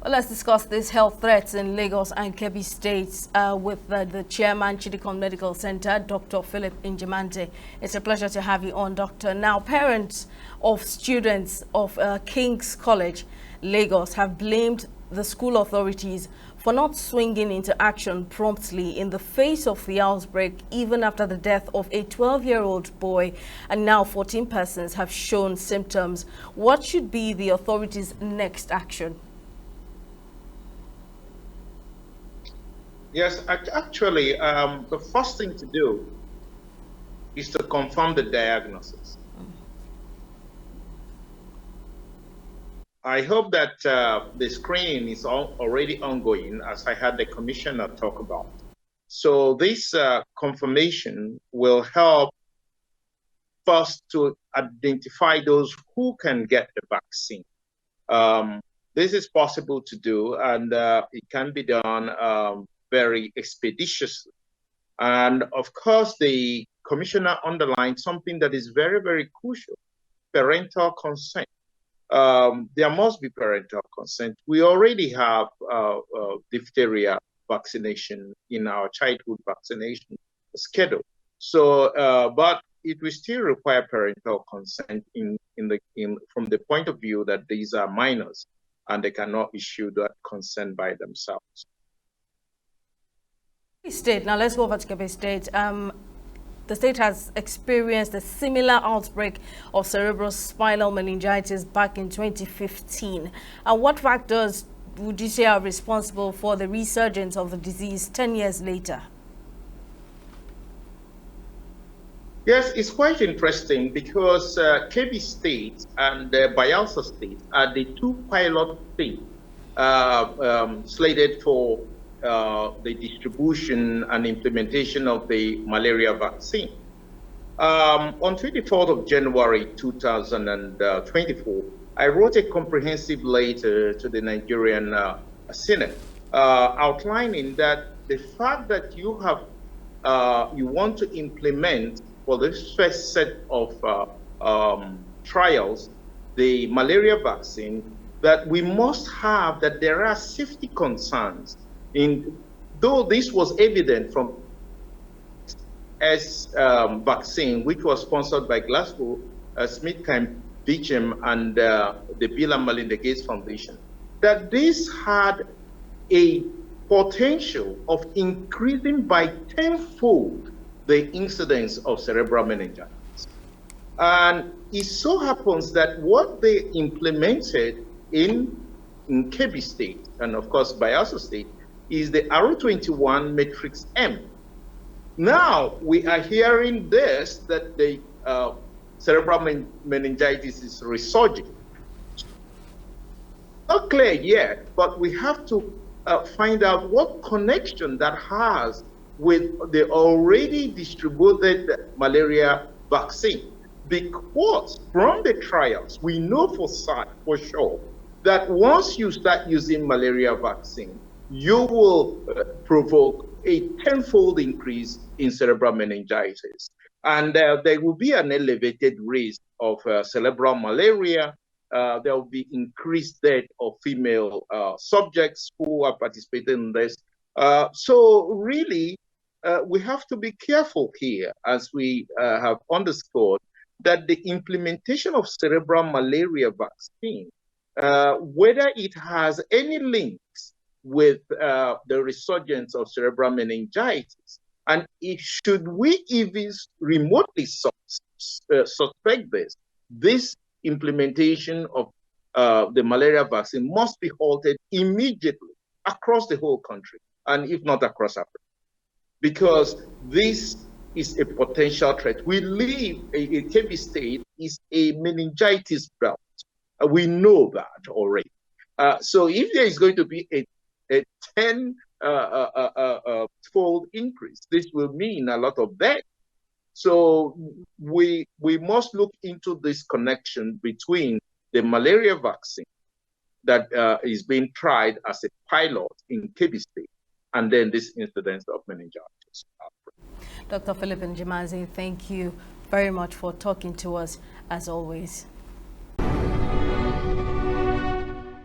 Well, let's discuss these health threats in Lagos and Kebbi states with the chairman, Chidikon Medical Center, Dr. Philip Njemanze. It's a pleasure to have you on, Doctor. Now, parents of students of King's College, Lagos, have blamed the school authorities for not swinging into action promptly in the face of the outbreak, even after the death of a 12-year-old boy, and now 14 persons have shown symptoms. What should be the authorities' next action? Yes, actually, the first thing to do is to confirm the diagnosis. I hope that the screening is already ongoing, as I had the commissioner talk about. So this confirmation will help first to identify those who can get the vaccine. This is possible to do, and it can be done very expeditiously. And of course, the commissioner underlined something that is very, very crucial: parental consent. There must be parental consent. We already have diphtheria vaccination in our childhood vaccination schedule. So, but it will still require parental consent from the point of view that these are minors and they cannot issue that consent by themselves. State. Now let's go over to Kebbi State. The state has experienced a similar outbreak of cerebrospinal meningitis back in 2015. And what factors would you say are responsible for the resurgence of the disease 10 years later? Yes, it's quite interesting because Kebbi State and Bayelsa State are the two pilot states slated for the distribution and implementation of the malaria vaccine. On 24th of January 2024, I wrote a comprehensive letter to the Nigerian Senate outlining that the fact that you want to implement for this first set of trials the malaria vaccine, that we must have that there are safety concerns. Though this was evident from vaccine, which was sponsored by Glasgow, Smithkline Beecham, and the Bill and Melinda Gates Foundation, that this had a potential of increasing by tenfold the incidence of cerebral meningitis. And it so happens that what they implemented in Kebbi State, and of course Bayelsa State, is the R21 matrix M. Now we are hearing this, that the cerebral meningitis is resurging. Not clear yet, but we have to find out what connection that has with the already distributed malaria vaccine. Because from the trials, we know for sure that once you start using malaria vaccine, you will provoke a tenfold increase in cerebral meningitis. And there will be an elevated risk of cerebral malaria. There will be increased death of female subjects who are participating in this. So really, we have to be careful here, as we have underscored, that the implementation of cerebral malaria vaccine, whether it has any links with the resurgence of cerebral meningitis, and should we even remotely suspect this implementation of the malaria vaccine must be halted immediately across the whole country, and if not across Africa, because this is a potential threat. We live in Kebbi State is a meningitis belt. We know that already. So if there is going to be a 10-fold increase, this will mean a lot of death. So we must look into this connection between the malaria vaccine that is being tried as a pilot in Kebbi State and then this incidence of meningitis. Dr. Philip Njemanze, thank you very much for talking to us as always.